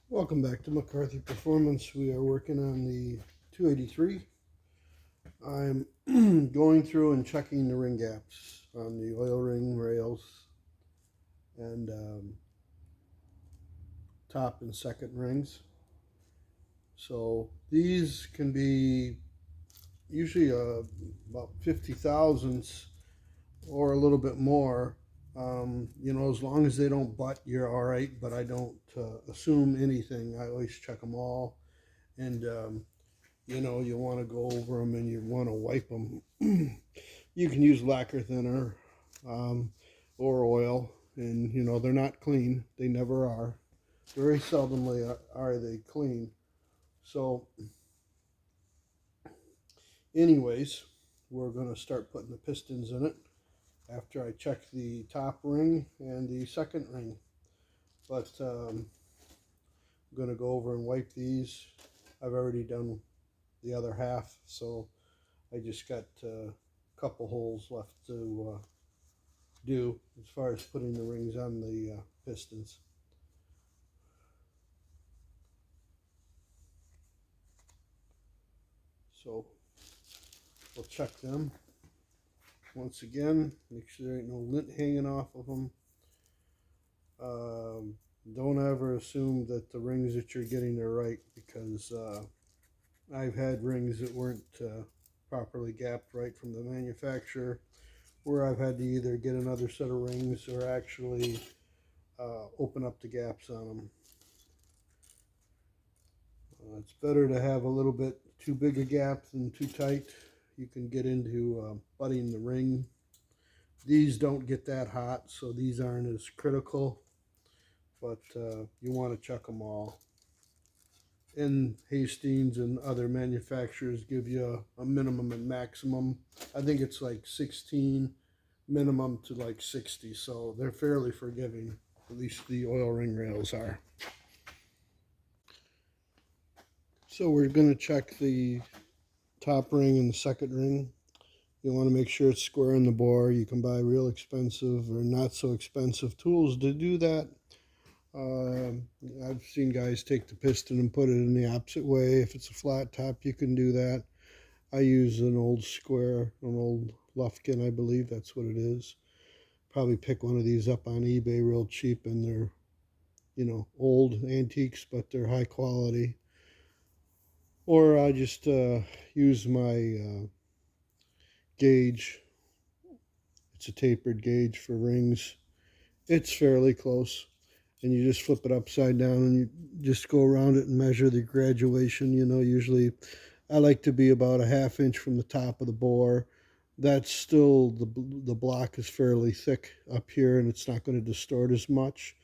Welcome back to McCarthy Performance. We are working on the 283. I'm going through and checking the ring gaps on the oil ring rails and top and second rings. So these can be usually about 50 thousandths or a little bit more. As long as they don't butt, you're all right, but I don't assume anything. I always check them all. And you want to go over them and you want to wipe them. You can use lacquer thinner or oil, and they're not clean. They never are. Very seldomly are they clean. So, anyways, we're going to start putting the pistons in it after I check the top ring and the second ring. But I'm going to go over and wipe these. I've already done the other half, so I just got a couple holes left to do as far as putting the rings on the pistons. So we'll check them once again, make sure there ain't no lint hanging off of them. Don't ever assume that the rings that you're getting are right, because I've had rings that weren't properly gapped right from the manufacturer, where I've had to either get another set of rings or actually open up the gaps on them. It's better to have a little bit too big a gap than too tight. You can get into butting the ring. These don't get that hot, so these aren't as critical, but you want to check them all. And Hastings and other manufacturers give you a minimum and maximum. I think it's like 16 minimum to like 60, so they're fairly forgiving. At least the oil ring rails are. So we're going to check the top ring and the second ring. You want to make sure it's square in the bore. You can buy real expensive or not so expensive tools to do that. I've seen guys take the piston and put it in the opposite way. If it's a flat top, you can do that. I use an old square, an old Lufkin, I believe that's what it is. Probably pick one of these up on eBay real cheap, and they're, old antiques, but they're high quality. Or I just use my gauge. It's a tapered gauge for rings. It's fairly close. And you just flip it upside down and you just go around it and measure the graduation. Usually I like to be about a ½ inch from the top of the bore. That's still, the block is fairly thick up here and it's not going to distort as much.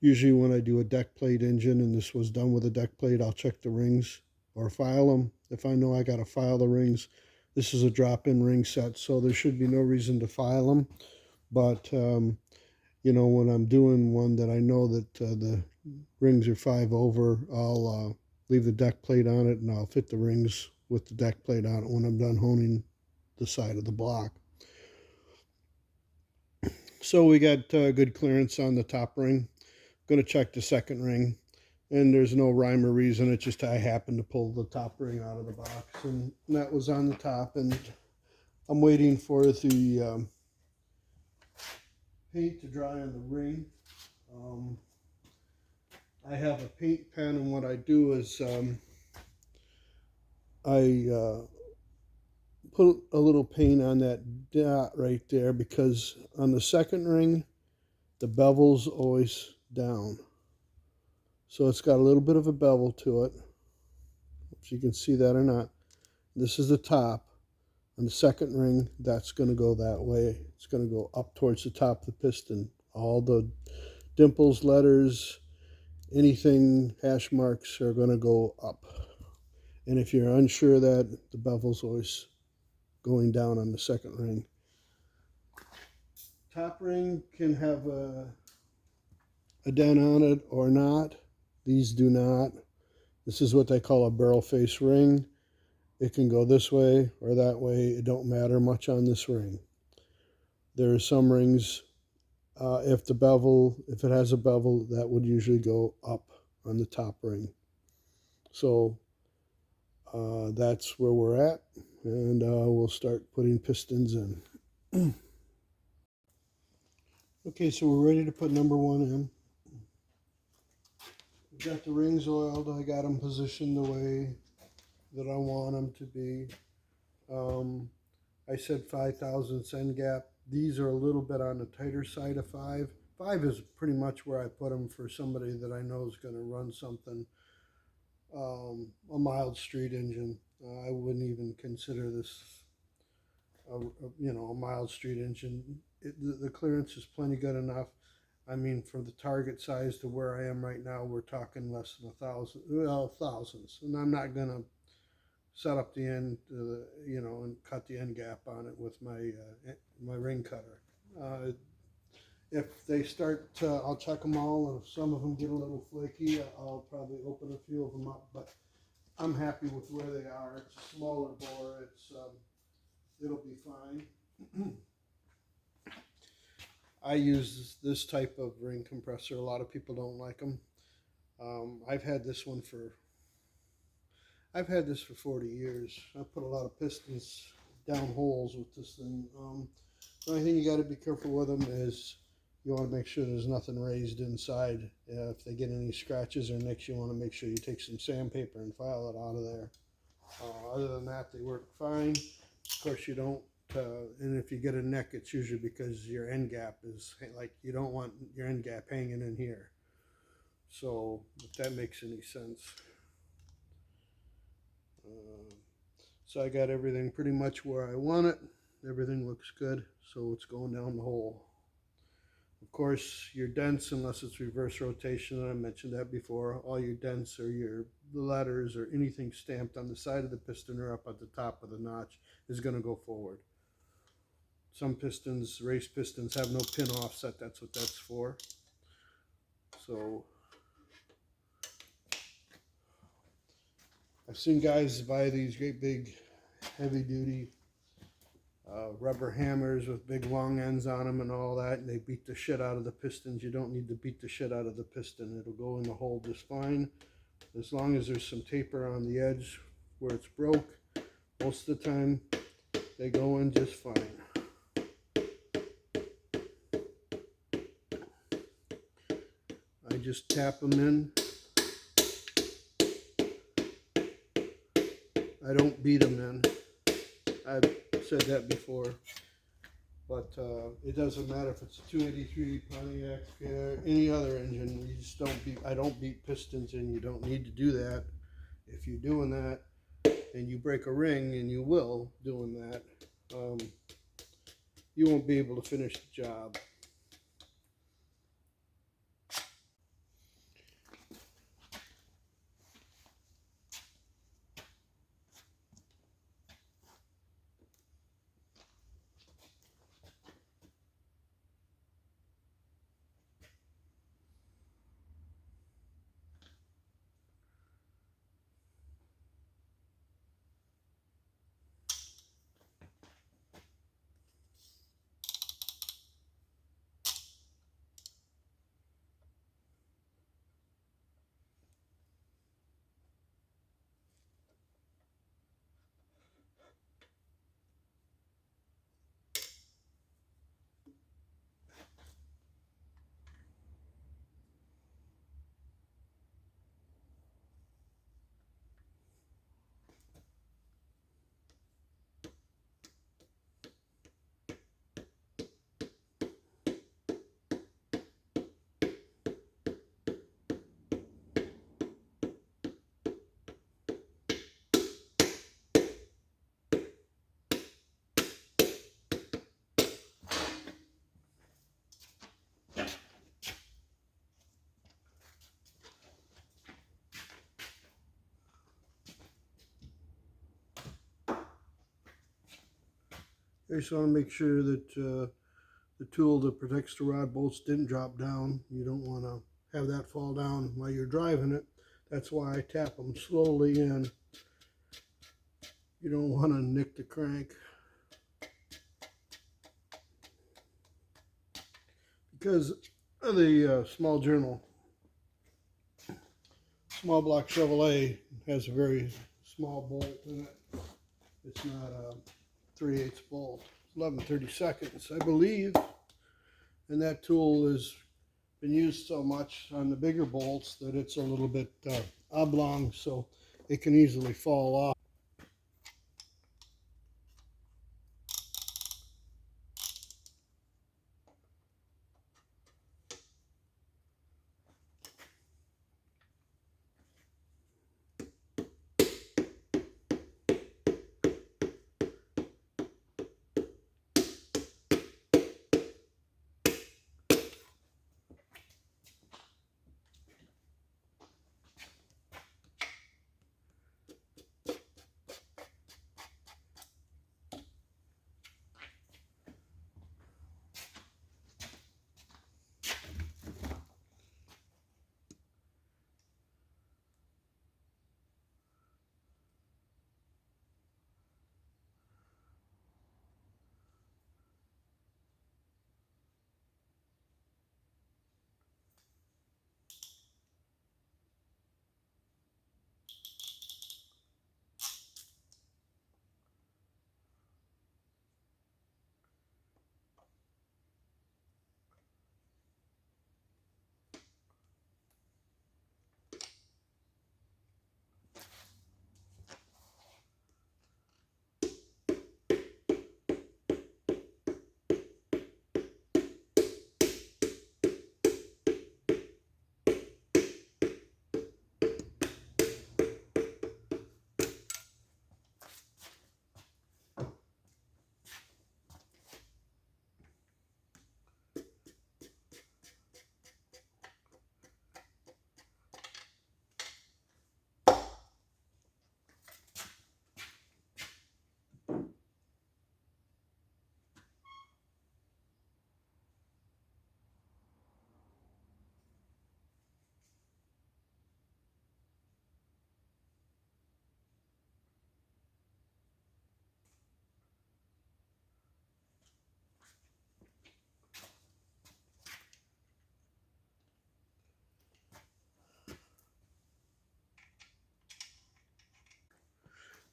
Usually when I do a deck plate engine, and this was done with a deck plate, I'll check the rings or file them. If I know I got to file the rings, this is a drop-in ring set, so there should be no reason to file them. But when I'm doing one that I know that the rings are 5 over, I'll leave the deck plate on it and I'll fit the rings with the deck plate on it when I'm done honing the side of the block. So we got good clearance on the top ring. I'm going to check the second ring, and there's no rhyme or reason. It's just I happened to pull the top ring out of the box, and that was on the top. And I'm waiting for the paint to dry on the ring. I have a paint pen, and what I do is I put a little paint on that dot right there, because on the second ring the bevel's always down, so it's got a little bit of a bevel to it, if you can see that or not. This is the top. On the second ring, that's going to go that way. It's going to go up towards the top of the piston. All the dimples, letters, anything, hash marks are going to go up. And if you're unsure of that, the bevel's always going down on the second ring. Top ring can have a dent on it or not. These do not. This is what they call a barrel face ring. It can go this way or that way. It don't matter much on this ring. There are some rings, if it has a bevel, that would usually go up on the top ring. So that's where we're at, and we'll start putting pistons in. Okay, so we're ready to put number one in. We've got the rings oiled. I got them positioned the way that I want them to be. I said 5 thousandths end gap. These are a little bit on the tighter side of 5. 5 is pretty much where I put them for somebody that I know is going to run something, a mild street engine. I wouldn't even consider this a mild street engine. The clearance is plenty good enough. I mean, for the target size to where I am right now, we're talking less than 1,000, well, thousands. And I'm not gonna set up the end, and cut the end gap on it with my ring cutter. If they start, I'll check them all, and if some of them get a little flaky, I'll probably open a few of them up. But I'm happy with where they are. It's a smaller bore. It'll be fine. I use this type of ring compressor. A lot of people don't like them. I've had this for 40 years. I put a lot of pistons down holes with this thing. The only thing you got to be careful with them is you want to make sure there's nothing raised inside. If they get any scratches or nicks, you want to make sure you take some sandpaper and file it out of there. Other than that, they work fine. Of course, you don't. And if you get a neck, it's usually because your end gap is like, you don't want your end gap hanging in here. So if that makes any sense. So I got everything pretty much where I want it. Everything looks good, so it's going down the hole. Of course, your dents, unless it's reverse rotation, and I mentioned that before, all your dents or the letters or anything stamped on the side of the piston or up at the top of the notch is going to go forward. Some pistons, race pistons, have no pin offset. That's what that's for. So I've seen guys buy these great big heavy duty rubber hammers with big long ends on them and all that, and they beat the shit out of the pistons. You don't need to beat the shit out of the piston. It'll go in the hole just fine, as long as there's some taper on the edge where it's broke. Most of the time they go in just fine. I just tap them in. I don't beat them in. I've said that before. But it doesn't matter if it's a 283 Pontiac, any other engine. You just don't beat. I don't beat pistons in. You don't need to do that. If you're doing that and you break a ring, and you will doing that, you won't be able to finish the job. I just want to make sure that the tool that protects the rod bolts didn't drop down. You don't want to have that fall down while you're driving it. That's why I tap them slowly in. You don't want to nick the crank, because of the small journal small block Chevrolet has a very small bolt in it. It's not a 3/8 bolt. 11/32, I believe. And that tool has been used so much on the bigger bolts that it's a little bit oblong, so it can easily fall off.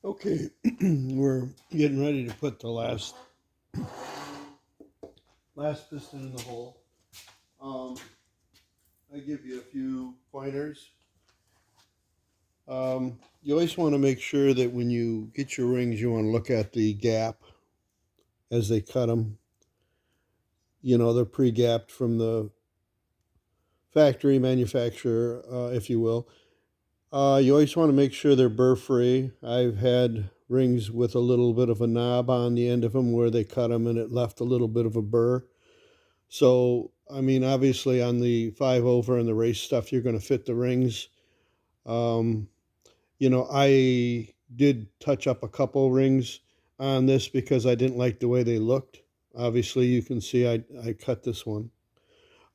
Okay, we're getting ready to put the last piston in the hole. I give you a few pointers. You always want to make sure that when you get your rings, you want to look at the gap as they cut them. You know, they're pre-gapped from the factory manufacturer, if you will. You always want to make sure they're burr-free. I've had rings with a little bit of a knob on the end of them where they cut them and it left a little bit of a burr. So, I mean, obviously on the 5-over and the race stuff, you're going to fit the rings. You know, I did touch up a couple rings on this because I didn't like the way they looked. Obviously, you can see I cut this one.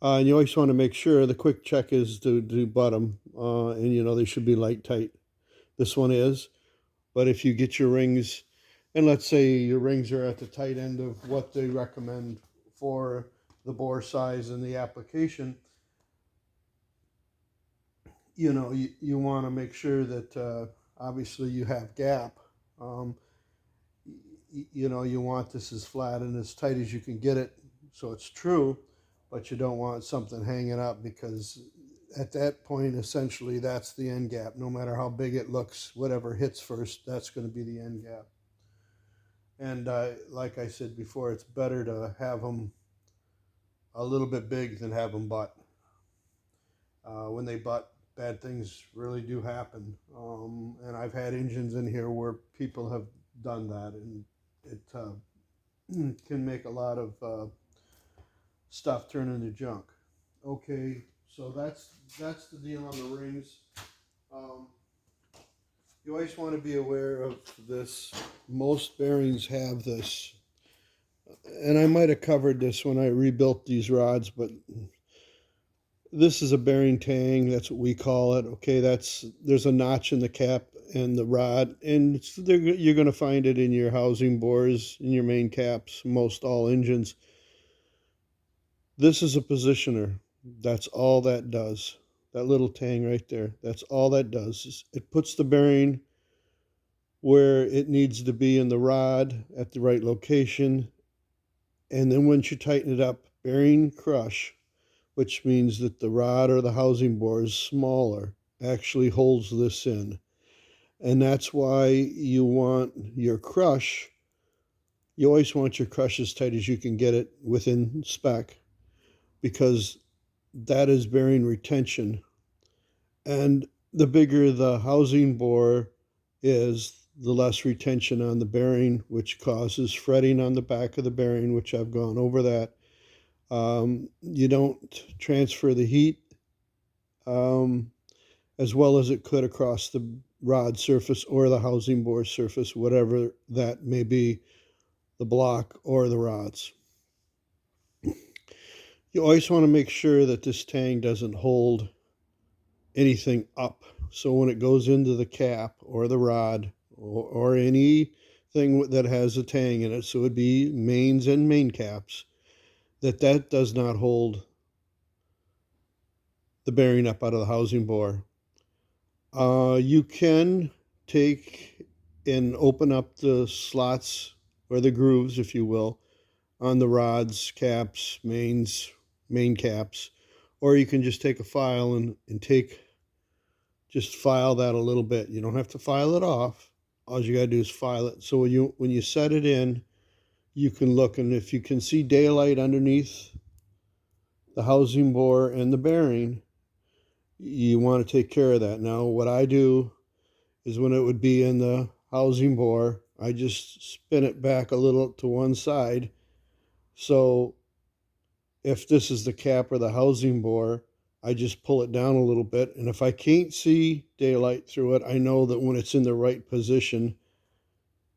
And you always want to make sure the quick check is to butt them. And, you know, they should be light tight. This one is. But if you get your rings, and let's say your rings are at the tight end of what they recommend for the bore size and the application, you know, you want to make sure that obviously you have gap. Um, you know, you want this as flat and as tight as you can get it so it's true, but you don't want something hanging up because at that point, essentially, that's the end gap. No matter how big it looks, whatever hits first, that's going to be the end gap. And like I said before, it's better to have them a little bit big than have them butt. When they butt, bad things really do happen. And I've had engines in here where people have done that, and it can make a lot of stuff turn into junk. Okay, so that's the deal on the rings. Um, you always want to be aware of this. Most bearings have this, and I might have covered this when I rebuilt these rods, but this is a bearing tang. That's what we call it. Okay, there's a notch in the cap and the rod, and you're going to find it in your housing bores, in your main caps, most all engines. This is a positioner. That's all that does. that little tang right there. That's all that does. Is it puts the bearing where it needs to be in the rod at the right location. And then once you tighten it up, bearing crush, which means that the rod or the housing bore is smaller, actually holds this in. And that's why you want your crush, you always want your crush as tight as you can get it within spec, because that is bearing retention. And the bigger the housing bore is, the less retention on the bearing, which causes fretting on the back of the bearing, which I've gone over that. You don't transfer the heat um, as well as it could across the rod surface or the housing bore surface, whatever that may be, the block or the rods. You always want to make sure that this tang doesn't hold anything up. So when it goes into the cap or the rod or anything that has a tang in it, so it'd be mains and main caps, that does not hold the bearing up out of the housing bore. You can take and open up the slots or the grooves, if you will, on the rods, caps, main caps, or you can just take a file and just file that a little bit. You don't have to file it off. All you gotta do is file it. So when you set it in, you can look, and if you can see daylight underneath the housing bore and the bearing, you want to take care of that. Now, what I do is when it would be in the housing bore, I just spin it back a little to one side. So if this is the cap or the housing bore, I just pull it down a little bit. And if I can't see daylight through it, I know that when it's in the right position,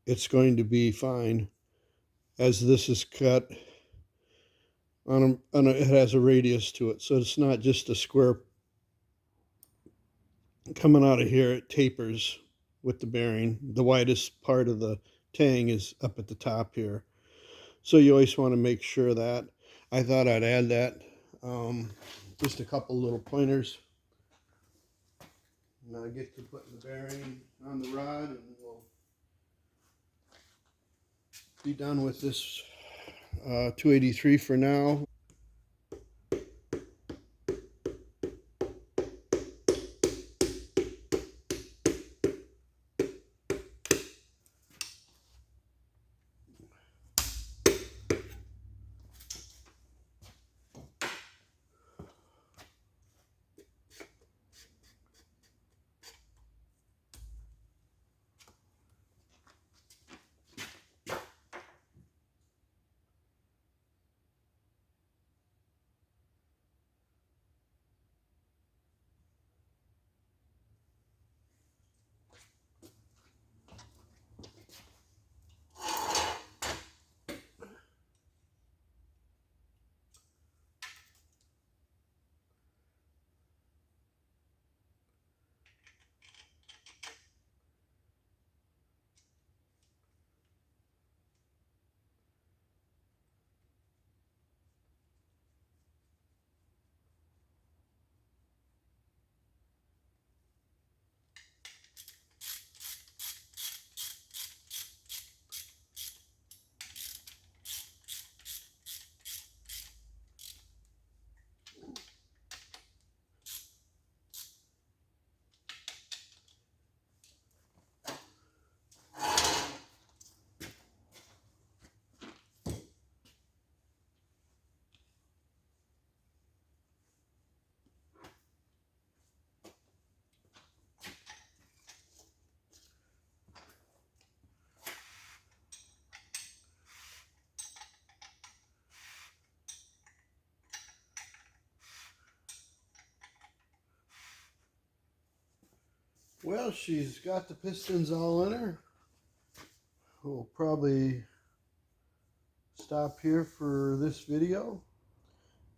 it's going to be fine. As this is cut it has a radius to it. So it's not just a square coming out of here. It tapers with the bearing. The widest part of the tang is up at the top here. So you always want to make sure that. I thought I'd add that. Just a couple little pointers. Now I get to putting the bearing on the rod, and we'll be done with this 283 for now. Well, she's got the pistons all in her. We'll probably stop here for this video.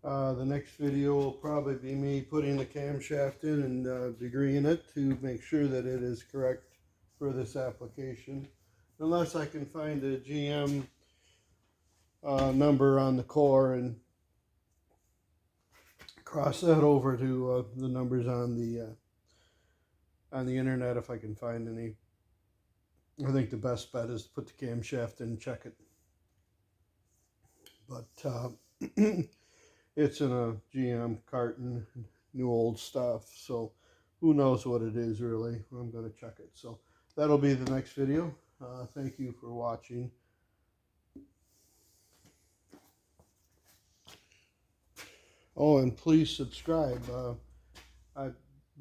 The next video will probably be me putting the camshaft in and degreeing it to make sure that it is correct for this application. Unless I can find a GM number on the core and cross that over to the numbers on the internet if I can find any. I think the best bet is to put the camshaft in and check it. But it's in a GM carton, new old stuff, so who knows what it is really. I'm going to check it. So that'll be the next video. Thank you for watching. Oh, and please subscribe. I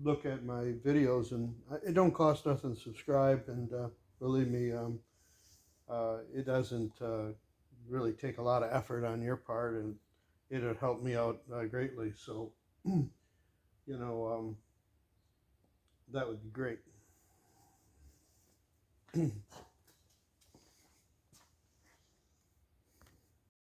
look at my videos, and it don't cost nothing to subscribe, and believe me, it doesn't really take a lot of effort on your part, and it would help me out greatly. So, that would be great.